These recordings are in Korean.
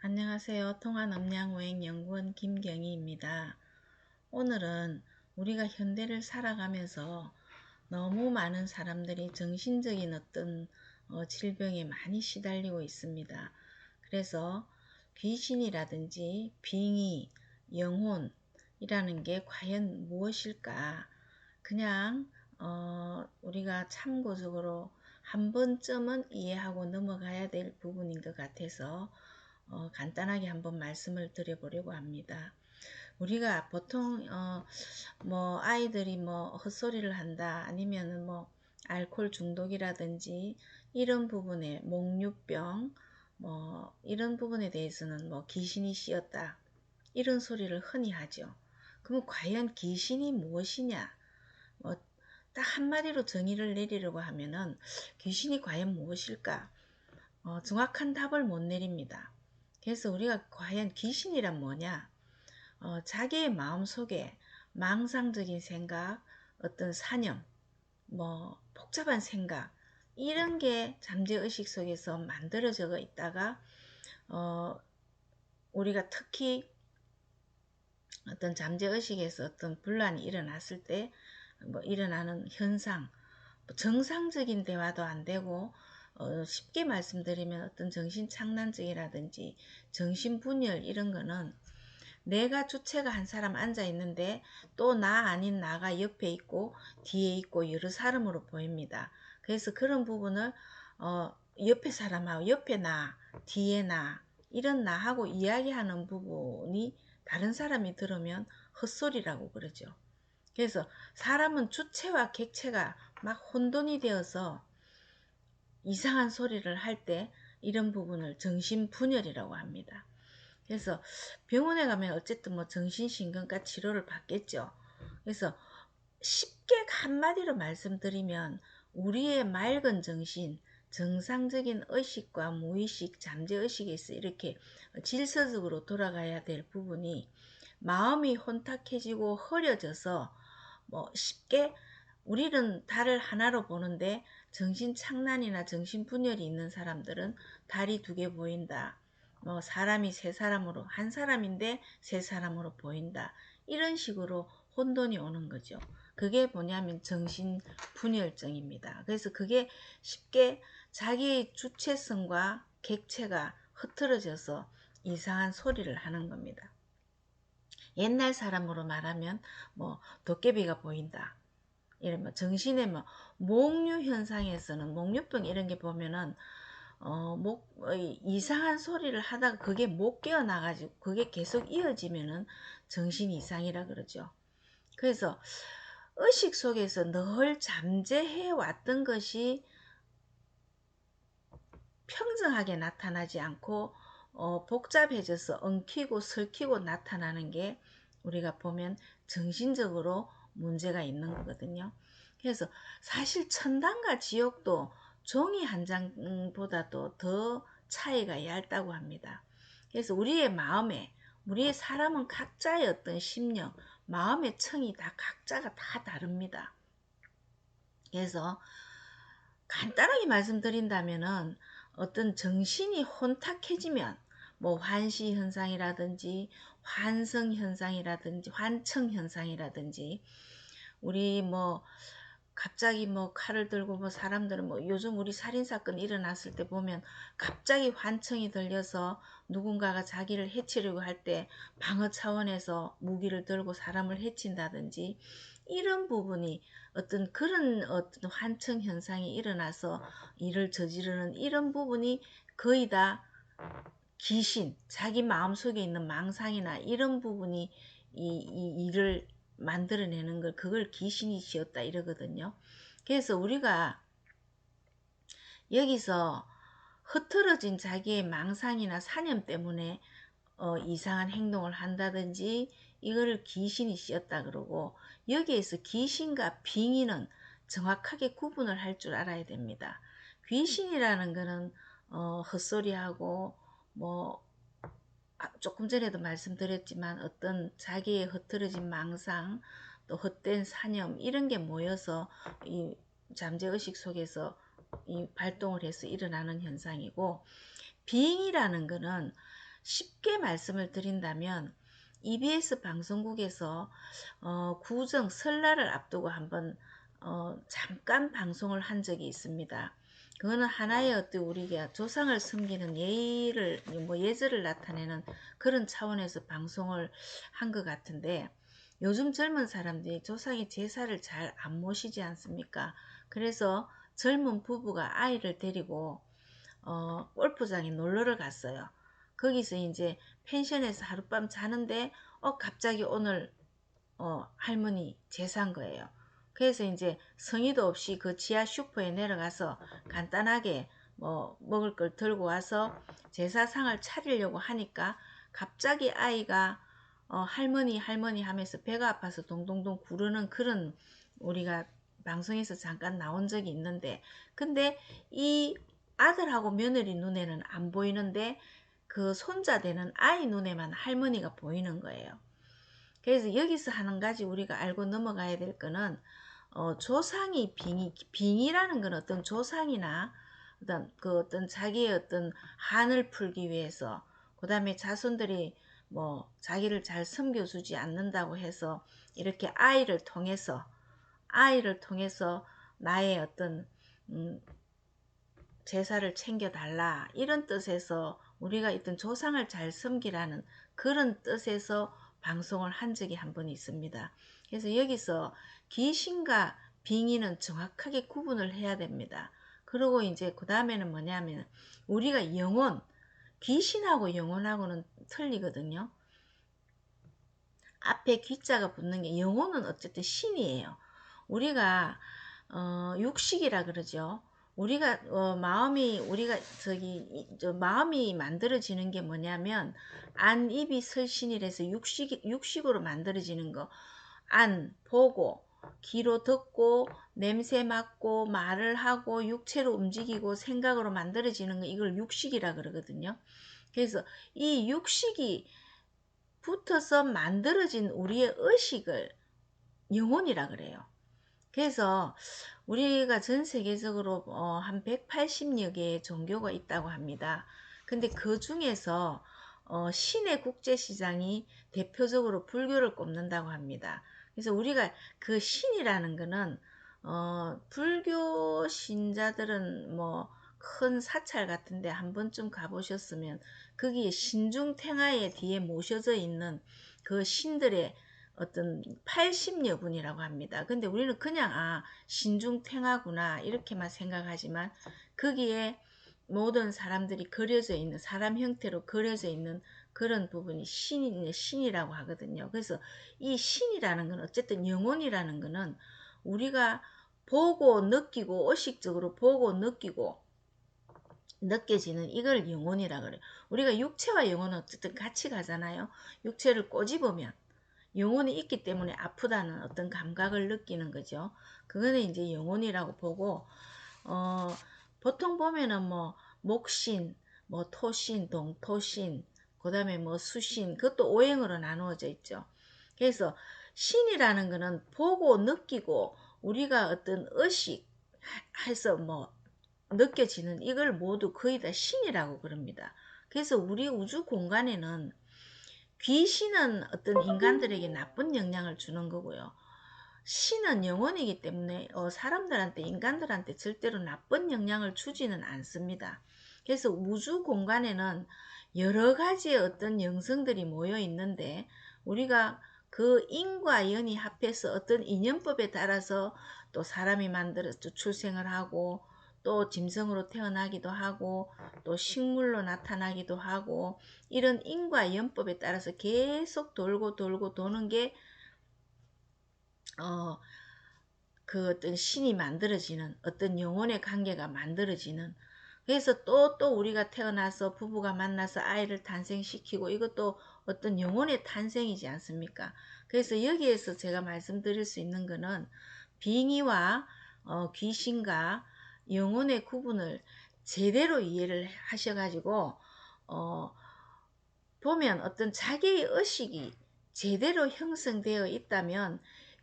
안녕하세요. 통한음양오행연구원 김경희입니다. 오늘은 우리가 현대를 살아가면서 너무 많은 사람들이 정신적인 어떤 질병에 많이 시달리고 있습니다. 그래서 귀신이라든지 빙의, 영혼이라는 게 과연 무엇일까? 그냥 우리가 참고적으로 한 번쯤은 이해하고 넘어가야 될 부분인 것 같아서 간단하게 한번 말씀을 드려보려고 합니다. 우리가 보통 뭐 아이들이 뭐 헛소리를 한다 아니면은 뭐 알코올 중독이라든지 이런 부분에 목류병 뭐 이런 부분에 대해서는 뭐 귀신이 씌었다 이런 소리를 흔히 하죠. 그럼 과연 귀신이 무엇이냐? 뭐 딱 한마디로 정의를 내리려고 하면은 귀신이 과연 무엇일까? 정확한 답을 못 내립니다. 그래서 우리가 과연 귀신이란 뭐냐? 자기의 마음속에 망상적인 생각, 어떤 사념, 뭐 복잡한 생각 이런 게 잠재의식 속에서 만들어져 있다가 우리가 특히 어떤 잠재의식에서 어떤 분란이 일어났을 때 뭐 일어나는 현상, 정상적인 대화도 안 되고 쉽게 말씀드리면 어떤 정신착란증이라든지 정신분열 이런 거는 내가 주체가 한 사람 앉아 있는데 또 나 아닌 나가 옆에 있고 뒤에 있고 여러 사람으로 보입니다. 그래서 그런 부분을 옆에 사람하고 옆에 나, 뒤에 나 이런 나하고 이야기하는 부분이 다른 사람이 들으면 헛소리라고 그러죠. 그래서 사람은 주체와 객체가 막 혼돈이 되어서 이상한 소리를 할 때 이런 부분을 정신분열이라고 합니다. 그래서 병원에 가면 어쨌든 뭐 정신신경과 치료를 받겠죠. 그래서 쉽게 한마디로 말씀드리면 우리의 맑은 정신, 정상적인 의식과 무의식, 잠재의식에서 이렇게 질서적으로 돌아가야 될 부분이 마음이 혼탁해지고 흐려져서 뭐 쉽게 우리는 달을 하나로 보는데 정신착란이나 정신분열이 있는 사람들은 달이 두 개 보인다. 뭐 사람이 세 사람으로 한 사람인데 세 사람으로 보인다. 이런 식으로 혼돈이 오는 거죠. 그게 뭐냐면 정신분열증입니다. 그래서 그게 쉽게 자기의 주체성과 객체가 흐트러져서 이상한 소리를 하는 겁니다. 옛날 사람으로 말하면 뭐 도깨비가 보인다. 이러면 정신의 뭐 목류 현상에서는 목류병 이런 게 보면은 이상한 소리를 하다가 그게 못 깨어나가지고 그게 계속 이어지면은 정신 이상이라 그러죠. 그래서 의식 속에서 늘 잠재해 왔던 것이 평정하게 나타나지 않고 복잡해져서 엉키고 설키고 나타나는 게 우리가 보면 정신적으로 문제가 있는 거거든요. 그래서 사실 천당과 지옥도 종이 한 장보다도 더 차이가 얇다고 합니다. 그래서 우리의 마음에 우리의 사람은 각자의 어떤 심령, 마음의 청이 다 각자가 다 다릅니다. 그래서 간단하게 말씀드린다면은 어떤 정신이 혼탁해지면 뭐 환시 현상이라든지 환성 현상이라든지 환청 현상이라든지 우리 뭐 갑자기 뭐 칼을 들고 뭐 사람들은 뭐 요즘 우리 살인사건 일어났을 때 보면 갑자기 환청이 들려서 누군가가 자기를 해치려고 할 때 방어 차원에서 무기를 들고 사람을 해친다든지 이런 부분이 어떤 그런 어떤 환청 현상이 일어나서 일을 저지르는 이런 부분이 거의 다 귀신, 자기 마음속에 있는 망상이나 이런 부분이 이 일을 만들어내는 걸 그걸 귀신이 지었다 이러거든요. 그래서 우리가 여기서 흐트러진 자기의 망상이나 사념 때문에 이상한 행동을 한다든지 이거를 귀신이 씌었다 그러고 여기에서 귀신과 빙의는 정확하게 구분을 할 줄 알아야 됩니다. 귀신이라는 거는 헛소리하고 뭐 조금 전에도 말씀드렸지만 어떤 자기의 흐트러진 망상 또 헛된 사념 이런 게 모여서 이 잠재의식 속에서 이 발동을 해서 일어나는 현상이고 빙이라는 거는 쉽게 말씀을 드린다면 EBS 방송국에서 구정 설날을 앞두고 한번 잠깐 방송을 한 적이 있습니다. 그거는 하나의 어떤 우리가 조상을 섬기는 예의를 예절을 나타내는 그런 차원에서 방송을 한 것 같은데, 요즘 젊은 사람들이 조상의 제사를 잘 안 모시지 않습니까? 그래서 젊은 부부가 아이를 데리고 골프장에 놀러를 갔어요. 거기서 이제 펜션에서 하룻밤 자는데 갑자기 오늘 할머니 제사인 거예요. 그래서 이제 성의도 없이 그 지하 슈퍼에 내려가서 간단하게 뭐 먹을 걸 들고 와서 제사상을 차리려고 하니까 갑자기 아이가 할머니 할머니 하면서 배가 아파서 동동동 구르는 그런, 우리가 방송에서 잠깐 나온 적이 있는데, 근데 이 아들하고 며느리 눈에는 안 보이는데 그 손자 되는 아이 눈에만 할머니가 보이는 거예요. 그래서 여기서 한 가지 우리가 알고 넘어가야 될 거는, 조상이 빙의라는 건 어떤 조상이나 어떤 자기의 어떤 한을 풀기 위해서, 그 다음에 자손들이 뭐 자기를 잘 섬겨주지 않는다고 해서 이렇게 아이를 통해서 나의 어떤 제사를 챙겨달라, 이런 뜻에서 우리가 있던 조상을 잘 섬기라는 그런 뜻에서 방송을 한 적이 한 번 있습니다. 그래서 여기서 귀신과 빙의는 정확하게 구분을 해야 됩니다. 그리고 이제 그 다음에는 뭐냐면, 우리가 영혼, 귀신하고 영혼하고는 틀리거든요. 앞에 귀자가 붙는 게, 영혼은 어쨌든 신이에요. 우리가 육식이라 그러죠. 우리가 마음이 만들어지는 게 뭐냐면, 안 입이 설신이라서 육식으로 만들어지는 거. 안 보고, 귀로 듣고, 냄새 맡고, 말을 하고, 육체로 움직이고, 생각으로 만들어지는 거, 이걸 육식이라 그러거든요. 그래서 이 육식이 붙어서 만들어진 우리의 의식을 영혼이라 그래요. 그래서 우리가 전 세계적으로 한 180여 개의 종교가 있다고 합니다. 근데 그 중에서 신의 국제시장이 대표적으로 불교를 꼽는다고 합니다. 그래서 우리가 그 신이라는 거는 불교 신자들은 뭐 큰 사찰 같은데 한 번쯤 가보셨으면 거기에 신중탱화에 뒤에 모셔져 있는 그 신들의 어떤 80여 분이라고 합니다. 근데 우리는 그냥 신중탱화구나 이렇게만 생각하지만, 거기에 모든 사람들이 그려져 있는, 사람 형태로 그려져 있는 그런 부분이 신이라고 하거든요. 그래서 이 신이라는 건, 어쨌든 영혼이라는 거는 우리가 보고 느끼고, 의식적으로 보고 느끼고 느껴지는 이걸 영혼이라 그래요. 우리가 육체와 영혼은 어쨌든 같이 가잖아요. 육체를 꼬집으면 영혼이 있기 때문에 아프다는 어떤 감각을 느끼는 거죠. 그거는 이제 영혼이라고 보고, 보통 보면은 뭐 목신, 뭐 토신, 동토신, 그 다음에 뭐 수신, 그것도 오행으로 나누어져 있죠. 그래서 신이라는 거는 보고 느끼고 우리가 어떤 의식 해서 뭐 느껴지는, 이걸 모두 거의 다 신이라고 그럽니다. 그래서 우리 우주 공간에는 귀신은 어떤 인간들에게 나쁜 영향을 주는 거고요. 신은 영혼이기 때문에 사람들한테, 인간들한테 절대로 나쁜 영향을 주지는 않습니다. 그래서 우주 공간에는 여러 가지의 어떤 영성들이 모여 있는데, 우리가 그 인과 연이 합해서 어떤 인연법에 따라서 또 사람이 만들어서 출생을 하고, 또 짐승으로 태어나기도 하고, 또 식물로 나타나기도 하고, 이런 인과 연법에 따라서 계속 돌고 돌고 도는 게 그 어떤 신이 만들어지는, 어떤 영혼의 관계가 만들어지는. 그래서 또 우리가 태어나서 부부가 만나서 아이를 탄생시키고, 이것도 어떤 영혼의 탄생이지 않습니까? 그래서 여기에서 제가 말씀드릴 수 있는 거는, 빙의와 귀신과 영혼의 구분을 제대로 이해를 하셔가지고 보면 어떤 자기의 의식이 제대로 형성되어 있다면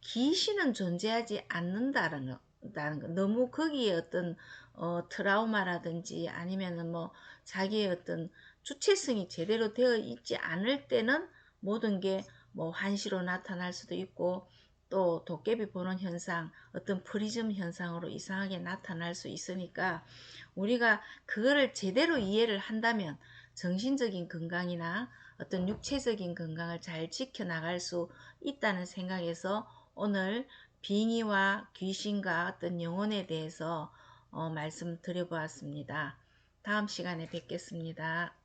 귀신은 존재하지 않는다는 거. 너무 거기에 어떤 트라우마라든지 아니면은 뭐 자기의 어떤 주체성이 제대로 되어 있지 않을 때는 모든 게 뭐 환시로 나타날 수도 있고, 또 도깨비 보는 현상, 어떤 프리즘 현상으로 이상하게 나타날 수 있으니까, 우리가 그거를 제대로 이해를 한다면 정신적인 건강이나 어떤 육체적인 건강을 잘 지켜나갈 수 있다는 생각에서 오늘 빙의와 귀신과 어떤 영혼에 대해서 말씀드려 보았습니다. 다음 시간에 뵙겠습니다.